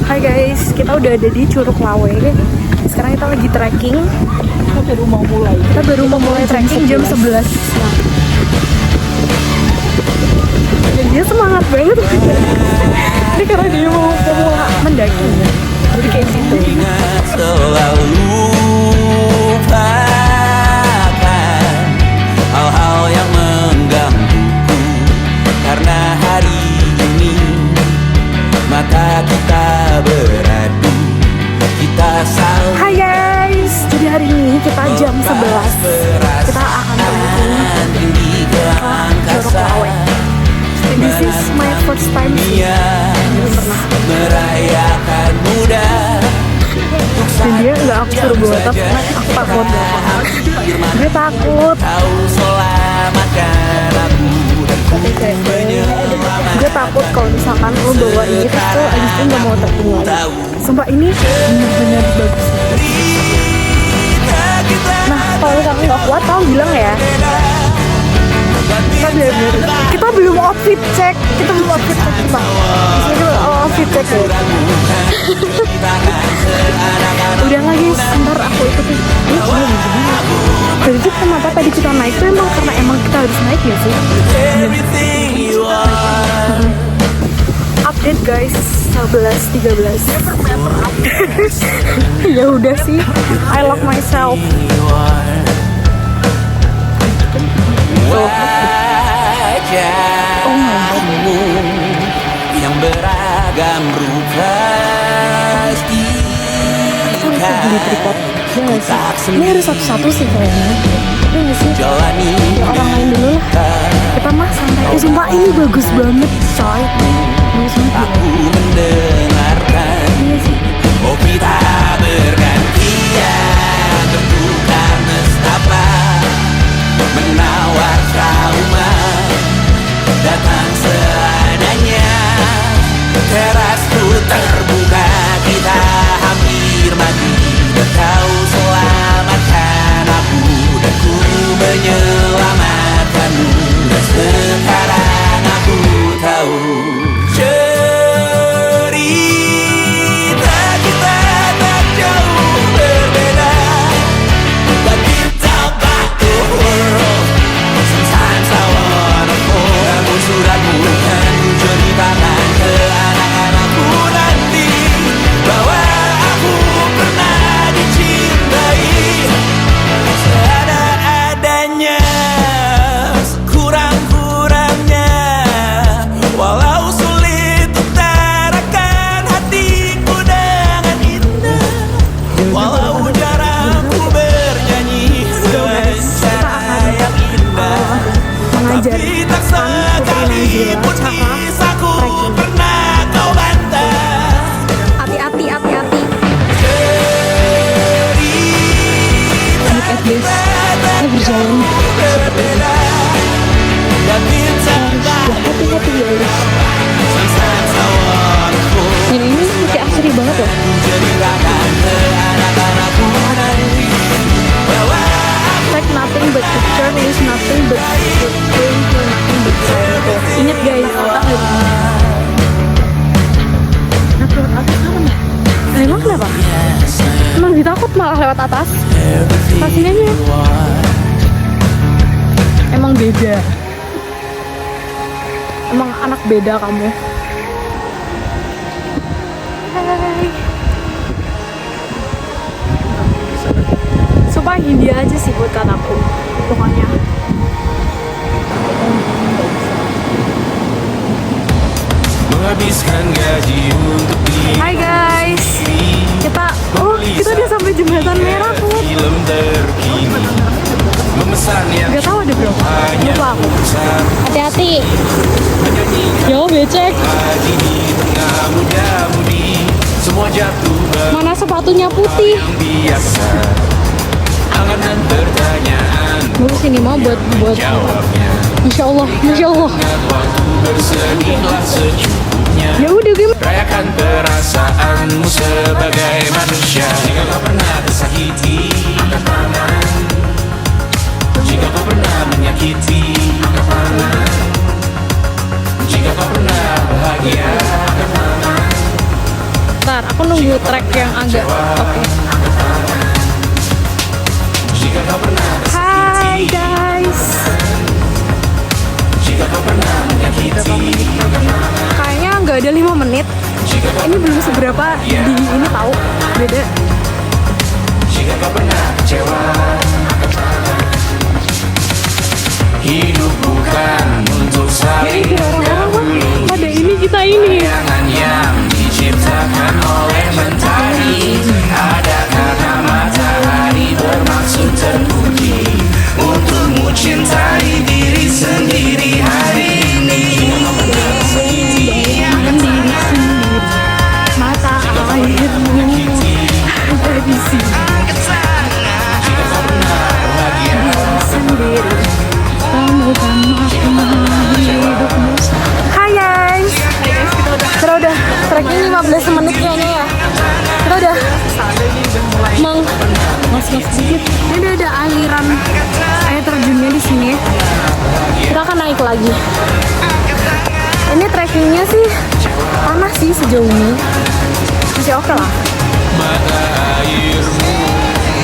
Hai guys, kita udah ada di Curug Lawe. Sekarang kita lagi trekking. Kita baru mau mulai trekking jam 11. Dan dia semangat banget. Ini karena dia mau mendaki. Jadi kayak gitu. Hal-hal yang menggangguku, karena hari ini mata kita beradu, kita saling. Hai guys, jadi hari ini kita jam 11. Kita akan trekking ke Curug Lawe. This is my first time sih. Belum pernah. Merayakan muda. Dan dia nggak aku suruh bawa tapi aku takut. Gue takut. Gue takut kalau misalkan lo bawa ini terus lo abis itu nggak mau trekking lagi. Sumpah ini bener-bener bagus. Nah kalau misalkan nggak kuat kamu bilang ya. Kita belum outfit check. Pak. Outfit check ya. Udah nggak guys, ntar aku ikutin. Ini cuma begini. Jadi kenapa tadi kita naik tuh emang karena emang kita harus naik ya sih. Update guys, 11.13. Ya udah sih, I love myself. Wajahmu yang beragam rupa. Ini harus satu-satu sih kayaknya. Ini nggak sih? Jalani Ya, orang lain dulu lah. Kita mah santai. Sumpah ini bagus banget coy. Bagus banget. aku mendengarkan. Iya sih. Oh kita bergantian bertukar nestapa, menawar trauma, datang seadanya. Terasku terbuka, kita hampir mati. Kau selamatkan aku dan ku menyelamatkanmu. Dan sekarang aku tahu cerita kita tak jauh berbeda. But we talk about the world. Sometimes I wanna fall. Namun suratmu kan ku ceritakan ke anak-anakku nanti bahwa aku pernah dicintai seadanya, sekurang-kurangnya. Walau sulit utarakan hatiku dengan indah, walau jarang ku bernyanyi dengan cara yang indah, tapi tak sekalipun kisahku pernah kau bantah. Hati-hati. Look at this. Kita berjalan. Berbeda dan Hati-hati guys. sometimes I wanna fall. Dan ini kayak asri banget loh. Ceritakan ke anak-anakku nanti bahwa Like nothing but picture is nothing but footprint for nothing but time. Ingat guys, kita harus. Nah, lewat atas apa nih? Nah, emang kenapa? Emang lebih takut malah lewat atas. Pasin aja. Emang beda. Emang anak beda kamu. Hai. Sumpah India aja sih buat aku. Pokoknya. menghabiskan gaji untuk Hai guys. Kita udah sampai jembatan merah tuh. film terkini, memesan yang Gak tahu ada berapa. Lupa aku. besar, Hati-hati. menyanyikan Yo becek. lagi di tengah muda-mudi, semua jatuh Mana sepatunya putih? yang biasa. Angan dan pertanyaan Bagus ini mah buat jawabnya. Masya Allah. Waktu bersedihlah secukupnya. Ya udah gue. Rayakan perasaanmu sebagai manusia. Jika kau pernah tersakiti, angkat tangan. Jika kau pernah menyakiti, angkat tangan. Jika kau pernah bahagia, angkat tangan. Bentar, aku nunggu track yang agak oke. Hai guys. Kayaknya nggak ada 5 menit. Ini belum seberapa di ini tahu. Beda. Hidup bukan untuk saling orang-orang pada ini kita ini. bayangan yang diciptakan oleh mentari. Ada kata matahari bermaksud terpuji untukmu cintai diri sendiri hari ini. Mata airmu ada di sini. Sendiri. Temukan makna hidupmu. Hai guys. Kita udah trekking 15 menit kayaknya ya. Kita udah mas sedikit. Ini ada aliran air terjunnya di sini. Kita akan naik lagi. Ini trekkingnya sih panas sih sejauh ini. Masih oke lah.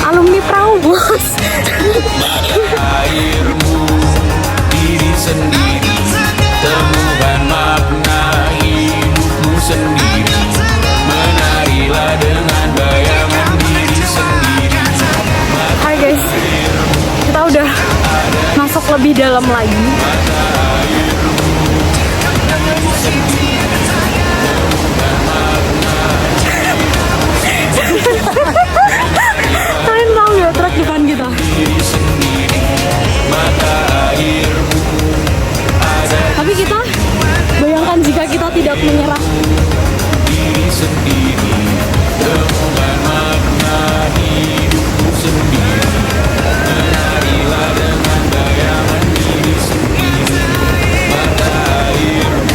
Alumni perahu bos. Airmu diri sendiri, temukan makna hidupmu sendiri. Menarilah dengan bayangan diri sendiri. Hai guys, kita udah masuk lebih dalam lagi. Kalian tahu nggak truk depan kita? Tapi kita bayangkan jika kita tidak menyerah. Diri sendiri, temukan makna hidupmu sendiri. Menarilah dengan bayangan diri sendiri. Mata airmu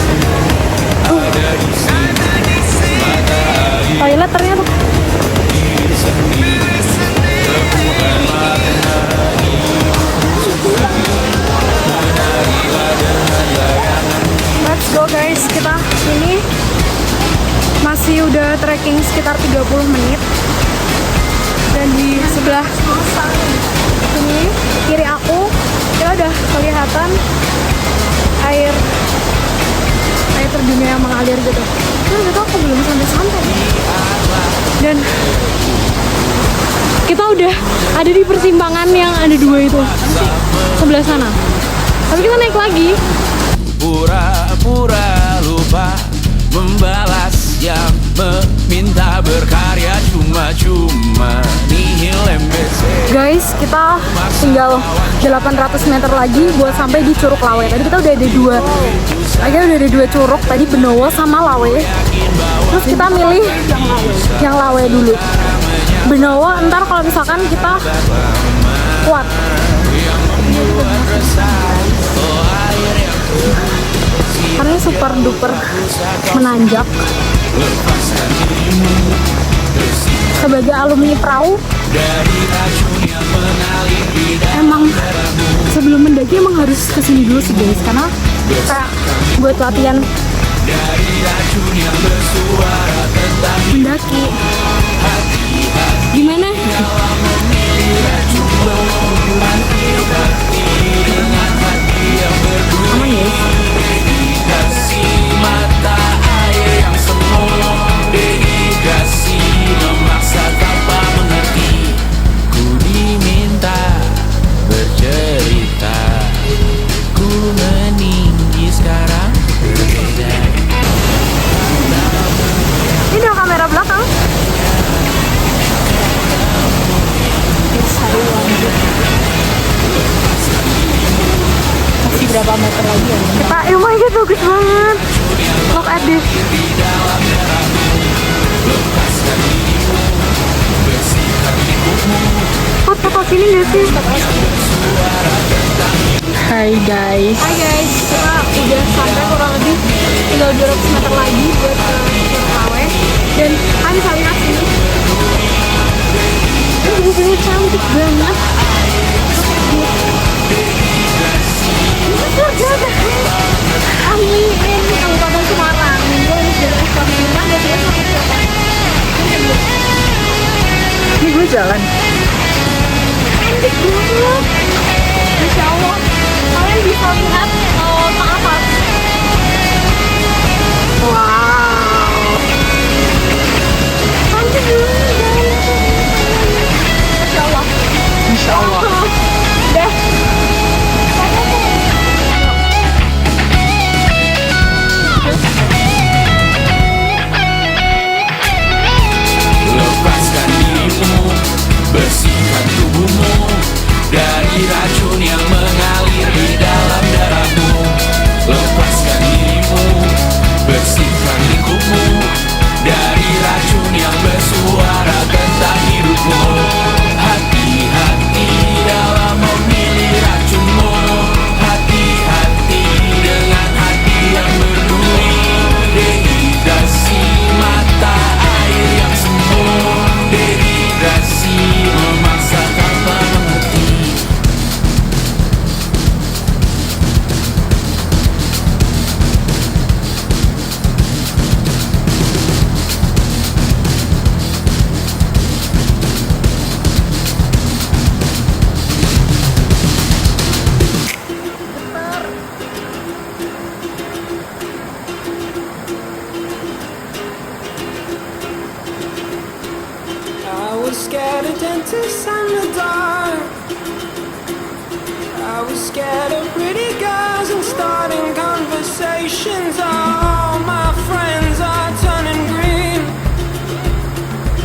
ada di sini. Mata air Toilet ternyata. diri sendiri, temukan makna hidupmu sendiri. Menarilah dengan bayangan. Let's go guys, kita ini masih udah trekking sekitar 30 menit. Dan di sebelah sini kiri aku kita udah kelihatan air terjunnya yang mengalir gitu. Nah, gitu aku belum sampai-sampai. Dan kita udah ada di persimpangan yang ada 2 itu sebelah sana. Tapi kita naik lagi. Pura-pura lupa membalas yang meminta berkarya cuma-cuma nihil MBC. Guys, kita tinggal 800 meter lagi buat sampai di Curug Lawe. Tadi kita udah ada 2 curug, tadi Benowo sama Lawe. Terus kita milih yang Lawe dulu. Benowo ntar kalau misalkan kita kuat. Karena super duper menanjak. Sebagai alumni perahu, emang sebelum mendaki emang harus kesini dulu sih guys, karena kayak buat latihan mendaki. Gimana? Aman ya? Mata air yang semu, dehidrasi memaksa tanpa mengerti. Ku diminta bercerita, ku meninggi sekarang berbeda. Ini ada kamera belakang. Masih berapa meter lagi ya? Kita, oh my god, bagus banget. Look at this. Foto sini nggak sih? Hai guys. Hai guys, kita udah sampai kurang lebih tinggal 200 meter lagi buat ke Curug Lawe. Dan kalian bisa lihat sini. Ini bener-bener cantik banget. Ini surga. Amin. Kabupaten Semarang. Minggu ini sudah ekspor bintang dan dia sampai udah jalan. Cantik banget. Masya Allah. Kalian bisa lihat ke atas. Wow. Cantik banget. Masya Allah. Insya Allah. Deh. Lepaskan dirimu, bersihkan tubuhmu dari racun yang mengalir di dalam darahmu. Lepaskan dirimu, bersihkan lingkupmu dari racun yang bersuara tentang hidupmu. Hati-hati dalam memilih racunmu. Hati-hati dengan hati yang berduri. Dehidrasi mata air yang semu. Dehidrasi memaksa tanpa mengerti. I was scared of dentists and the dark. I was scared of pretty girls and starting conversations. All my friends are turning green.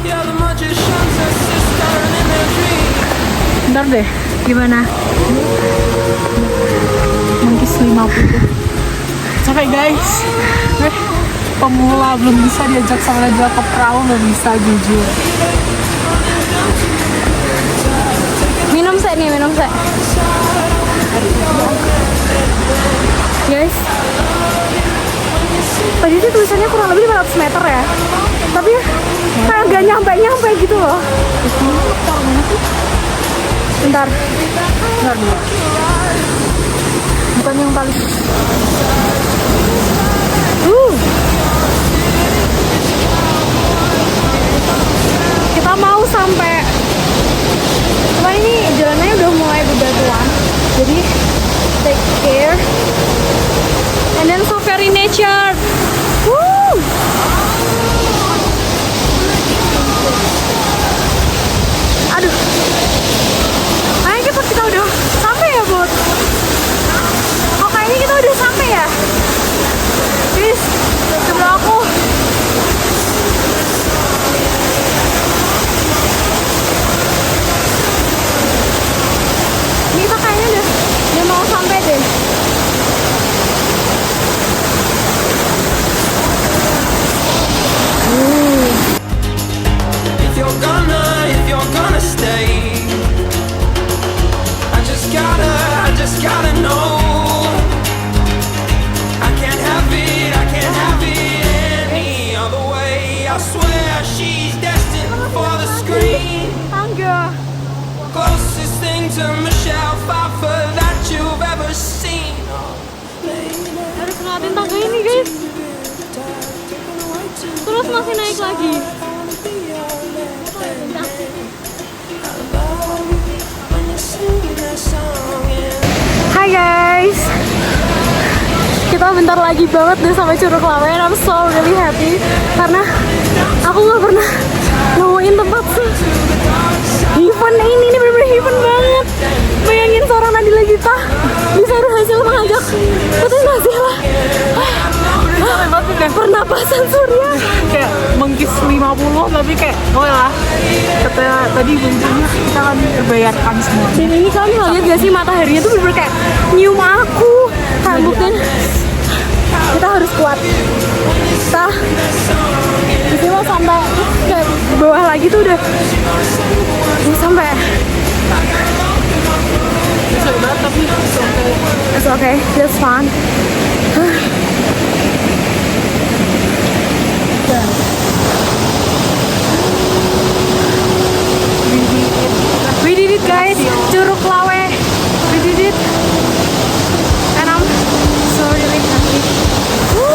Yeah, the magician's a sister in their dream. Bentar deh. Gimana? Mungkis 50. Capek guys. Pemula belum bisa diajak sama Najwa ke perahu, belum bisa jujur. Minum sek nih, minum sek. Guys, tadi sih tulisannya kurang lebih 500 meter ya. Tapi kayak gak nyampe-nyampe gitu loh. Bentar. Bentar dulu. Bukan yang paling. Kita mau sampai. Cuman ini jalannya udah mulai bebatuan. Jadi take care. And then so very nature. Woo! Aduh. Kayaknya kita udah sampai ya, Bot. Oh, kayaknya kita udah sampai ya. Guys, sebelah aku. Ini kita kayaknya udah mau sampai deh. If you're gonna stay, I just gotta know. I can't have it any other way. I swear she's destined for the screen. Tangga. Closest thing to Michelle Pfeiffer that you've ever seen. Harus ngeliatin tangga ini, guys. Terus masih naik lagi. Hai guys, kita bentar lagi banget deh sampai Curug Lawe. And I'm so really happy karena aku nggak pernah nemuin tempat event ini bener-bener event banget. Bayangin seorang Nadila Gita bisa berhasil mengajak Putri Nazila pernapasan surya. Kayak Mungkis 50 tapi kayak oke lah. Kata tadi ujungnya kita akan terbayarkan semua. Dan ini kalian lihat gak sih mataharinya tuh bener-bener kayak nyium aku. Kayak buktiin kita harus kuat. Kita di sini mau sampai ke bawah lagi tuh udah sampai. Bisa banget tapi It's okay, just fun. We did it guys, Curug Lawe. We did it. And I'm so really happy. Woo!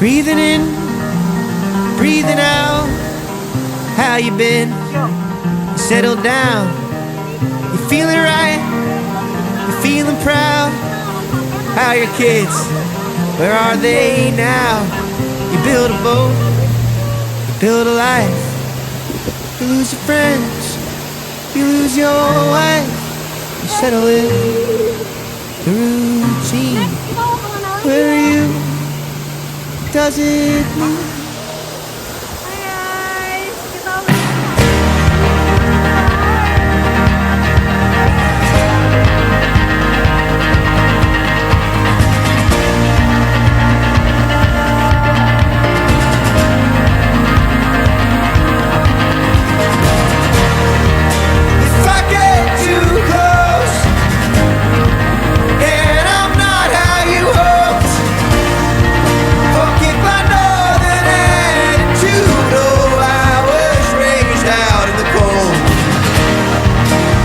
Breathing in, breathing out. How you been? You settled down. You feeling right? You feeling proud? How are your kids? Where are they now? You build a boat, you build a life. You lose your friends, you lose your wife. You settle in the routine. Where are you? Does it mean? If I get too close and I'm not how you hoped, forgive my northern attitude. Oh, I was raised out in the cold.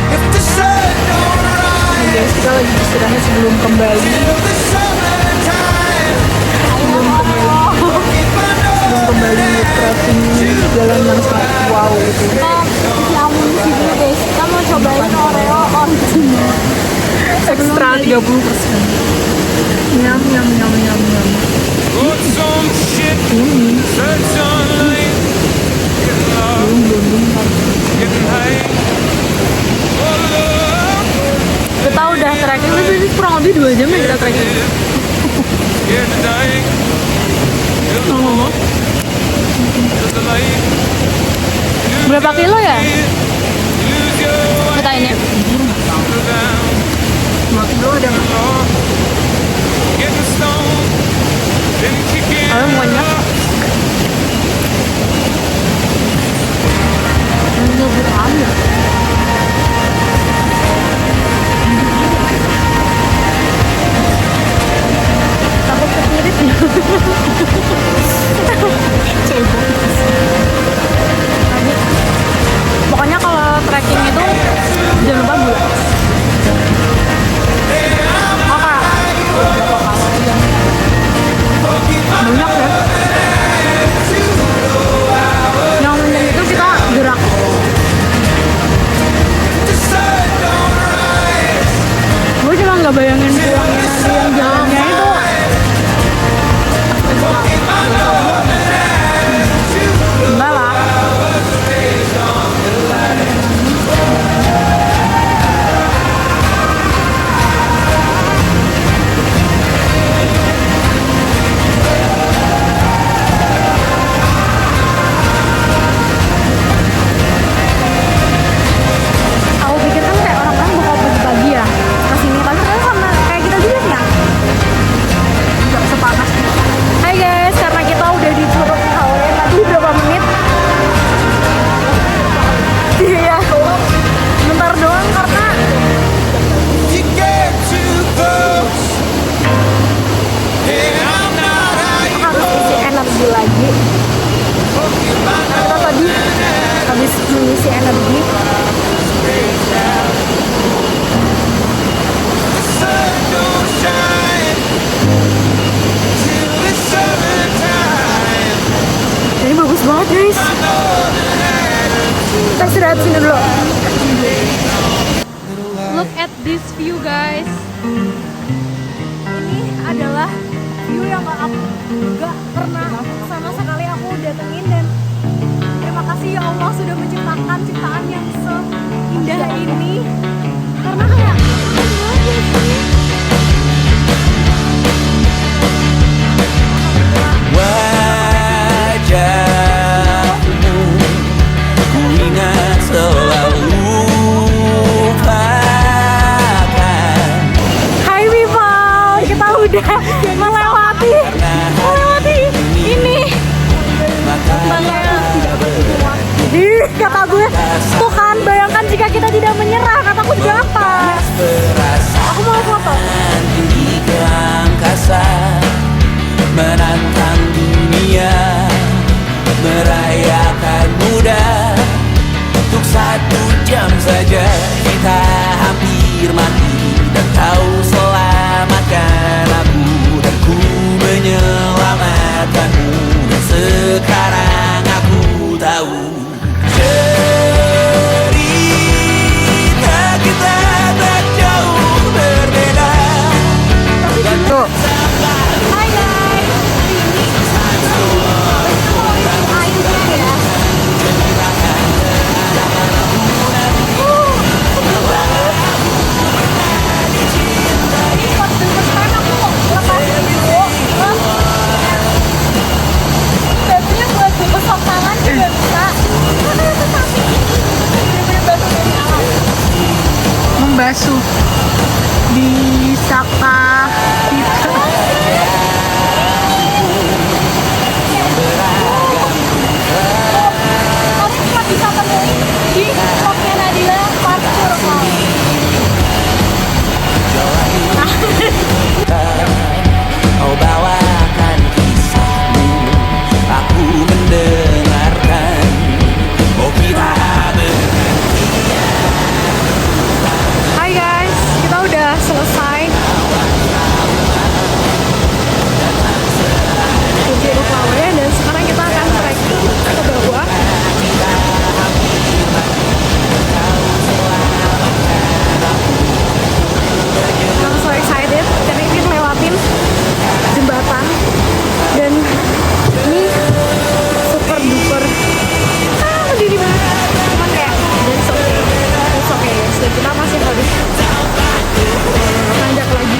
If the sun don't rise Guys, kita lagi istirahat sebelum kembali. till the summertime, forgive my Kembali trekking jalan yang sangat wow itu. Amunisi dulu guys, kita mau cobain Oreo original. Ekstra 30%. Nyam nyam nyam nyam nyam. Put some shit, set sunlight, getting low, getting high. Oh, love, Kita udah trekking, ini kurang lebih 2 jam ya kita trekking. getting dying. Ngomong. The light, Berapa kilo ya? lose your Kita ini. down. Makin dulu ada nggak? Getting stoned, then kicking. Kalau banyak. Ini berapa ya? Takut kepirit ya. Pokoknya kalau trekking itu jangan lupa gula. Banyak ya. Yang penting itu kita gerak. Gue cuma nggak bayangin pulangnya nanti yang jalannya itu. Enggak lah. Aku pikir kan kayak orang-orang bakal pagi-pagi ya kesini, tapi ternyata sama kayak kita juga ya. Nggak sepanas. Hai guys, karena kita udah di Curug Kawen tadi berapa menit? Iya, bentar doang karena You get too close, and I'm not how you harus isi energi lagi. forgive my Kita tadi habis mengisi energi. sun don't shine till the summertime. Ini bagus banget guys. Kita istirahat sini dulu. Look at this view guys. Ini adalah view yang gak pernah sama sekali aku datengin, dan terima kasih ya Allah sudah menciptakan ciptaan yang seindah ini. Karena kayak Wajahmu ku ingat selalu lupakan. Hai people, kita udah melewati ini. Ih, kata gue, tuh kan bayangkan jika kita tidak menyerah, kataku juga apa? Aku mau foto. Tinggi ke angkasa, menantang dunia, merayakan muda. Untuk 1 jam saja kita hampir mati, dan kau selamatkan aku, dan ku menyelamatkan pengasuh di Saka kita. Kamu cuma bisa temuin di vlognya Nadila pas Curug Lawe. Kau bawakan kisahmu, aku mendengarkan. Oh kita Hai guys, kita udah selesai di Curug Lawe dan sekarang kita akan trekking ke bawah. I'm so excited karena ini lewatin jembatan dan ini super duper berdiri banget, cuman kayak it's okay guys, dan kita masih harus nanjak lagi.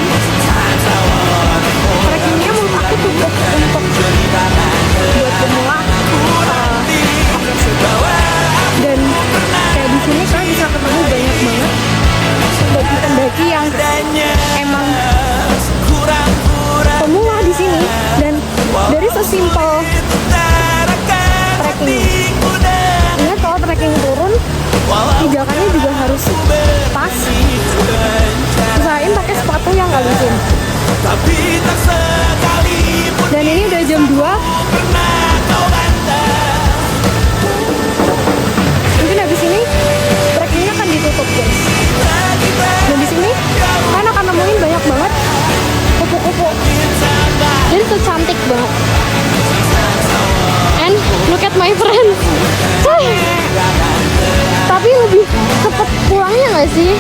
Trekkingnya menurut aku cukup untuk buat pemula, oke sih. Dan kayak di sini kalian bisa ketemu banyak banget pendaki yang emang pemula di sini, dan dari sesimpel trekking. Ingat kalau trekking turun, pijakannya juga harus pas. Usahain pakai sepatu yang gak licin. Dan ini udah jam 2. Mungkin habis ini trekkingnya akan ditutup guys. Dan di sini kalian akan nemuin banyak banget kupu-kupu. Jadi tuh cantik banget. And look at my friend. Tapi lebih cepet pulangnya nggak sih?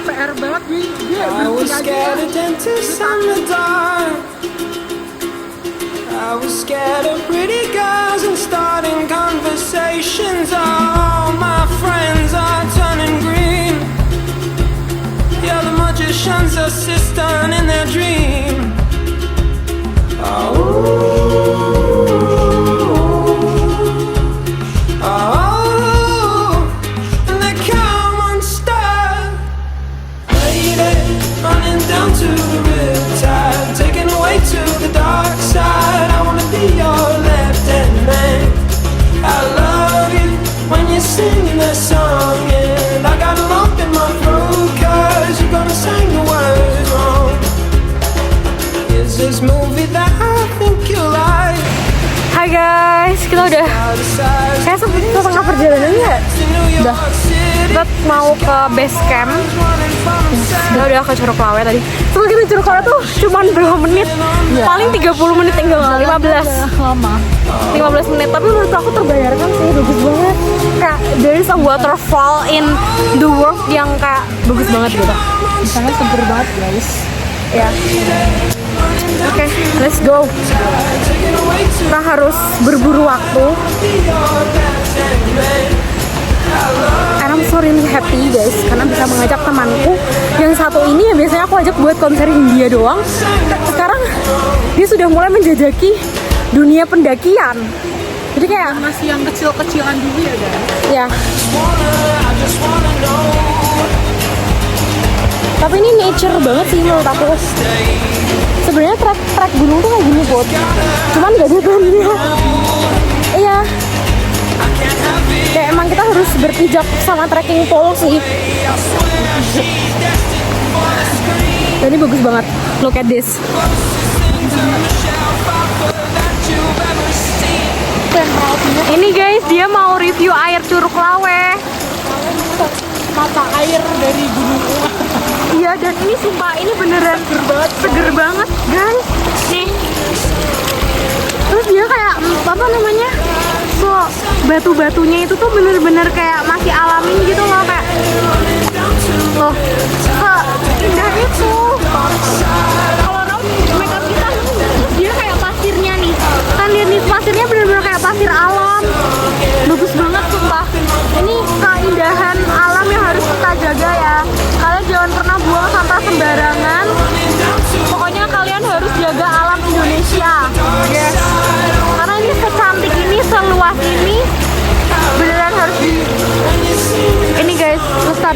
PR banget dia I was scared of dentists in the dark. I was scared of pretty girls and starting conversations. All my friends are turning green. Yeah, the magician's assistant in their dream. And they come unstuck. Lady, running down to the riptide, taken away to the dark side. I wanna be your left-hand man. I love you when you're singing that song, and I got a lump in my throat 'cause you're gonna sing the words wrong. Is this movie that I think you like? Hai guys, kita udah saya setengah perjalanan ya. Udah. Kita mau ke base camp. Kita udah ke Curug Lawe tadi. Cuma kita Curug Lawe tuh cuman berapa menit? Paling 30 menit tinggal, 15. lama. 15 menit, tapi menurut aku terbayarkan sih, bagus banget. Kayak there is a waterfall in the world yang kayak bagus banget gitu. Di sana seger banget guys. Ya. Oke, let's go. Kita harus berburu waktu. And I'm so really happy guys, karena bisa mengajak temanku yang satu ini yang biasanya aku ajak buat konser India doang. Sekarang dia sudah mulai menjajaki dunia pendakian. Jadi kayak Masih yang kecil-kecilan dulu ya guys. ya. Tapi ini nature banget sih menurut aku. Sebenarnya trek gunung tuh kayak gini Bot. Cuman gak ada tandanya. Iya. Kayak emang kita harus berpijak sama trekking pole sih. Dan ini bagus banget. Look at this. Ini guys, dia mau review air Curug Lawe. Mata air dari gunung. Iya, dan ini sumpah ini beneran seger banget guys. Nih. Terus dia kayak apa namanya? So, batu-batunya itu tuh bener-bener kayak masih alami gitu loh, kayak loh, indah itu. Kalau raut makeup kita, terus dia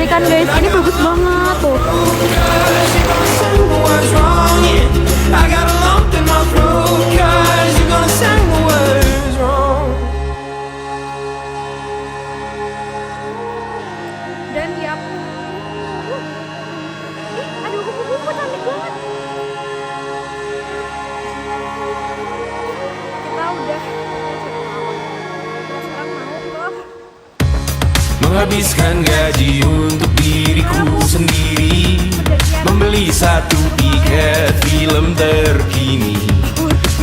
tadi kan guys, ini bagus banget tuh. Say the words wrong, yeah. I got a lump in my throat, 'cause you're gonna say the words wrong. Dan yap, aduh kupu-kupu cantik banget. Kita udah sekarang mau ke Menghabiskan gaji untuk diriku sendiri, membeli satu tiket film terkini,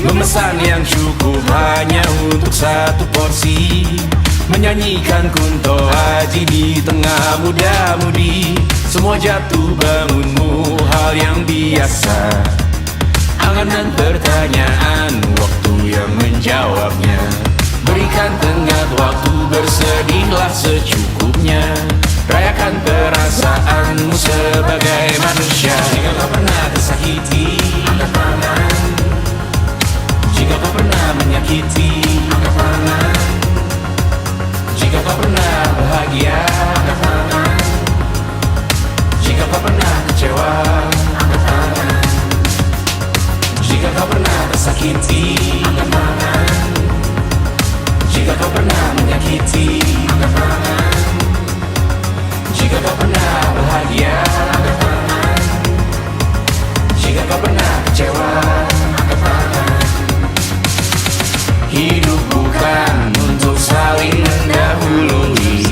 memesan yang cukup hanya untuk satu porsi, menyanyikan Kunto Aji di tengah muda-mudi. Semua jatuh bangunmu hal yang biasa, angan dan pertanyaan, waktu yang menjawabnya. Berikan tenggat waktu, bersedihlah secukupnya. Rayakan perasaanmu sebagai manusia. Jika kau pernah tersakiti, angkat tangan. Jika kau pernah menyakiti, angkat tangan. Jika kau pernah bahagia, angkat tangan. Jika kau pernah kecewa, angkat tangan. Jika kau pernah tersakiti, angkat tangan. Jika kau pernah menyakiti, angkat tangan. Jika kau pernah bahagia, angkat tangan. Jika kau pernah kecewa, angkat tangan. Hidup bukan untuk saling mendahului,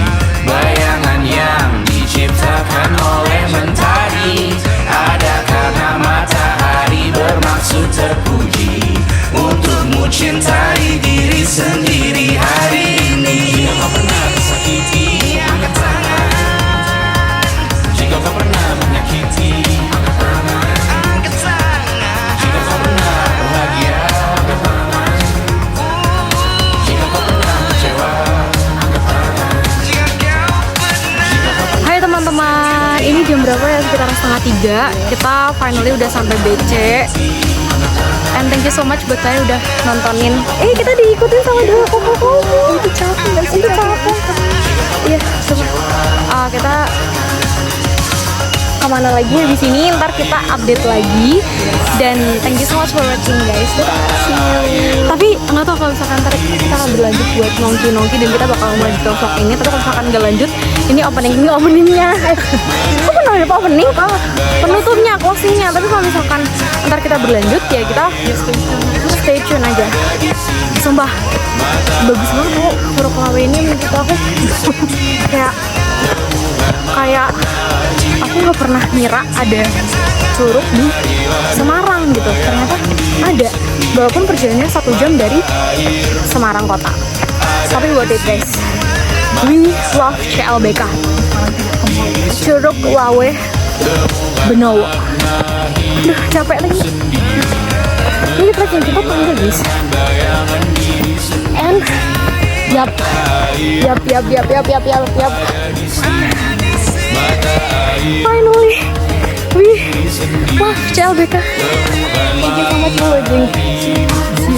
bayangan yang diciptakan oleh mentari. Ada karena matahari bermaksud terpuji, untukmu cintai diri sendiri hari ini. Jika kau pernah tersakiti, angkat tangan. Jika kau pernah menyakiti, angkat tangan. Jika kau pernah bahagia, angkat tangan. Jika kau pernah kecewa, angkat tangan. Hai teman-teman, ini jam berapa ya? Sekitar 2:30. Kita finally udah sampai BC. And thank you so much buat kalian udah nontonin. Kita diikutin sama dua kopo-kopo. Itu capek guys, itu capek. Iya, coba. Kita kemana lagi habis ini? Ntar kita update lagi. Dan thank you so much for watching guys. Tapi nggak tahu kalau misalkan ntar kita akan berlanjut buat nongki-nongki dan kita bakal melanjutkan vlog ini. Tapi kalau misalkan nggak lanjut, ini openingnya. Kok pernah ada opening? Penutupnya, closingnya. Tapi kalau misalkan ntar kita berlanjut ya kita stay tune aja. Sumpah bagus banget kok Curug Lawe ini menurut aku. kayak aku nggak pernah ngira ada curug di Semarang gitu. Ternyata ada, walaupun perjalanannya 1 jam dari Semarang kota. Tapi worth it guys. We love CLBK, Curug Lawe Benowo. Aduh capek lagi. Ini trek yang kita panggil guys. And yap. Finally, we love CLBK. Thank you so much for watching. See you.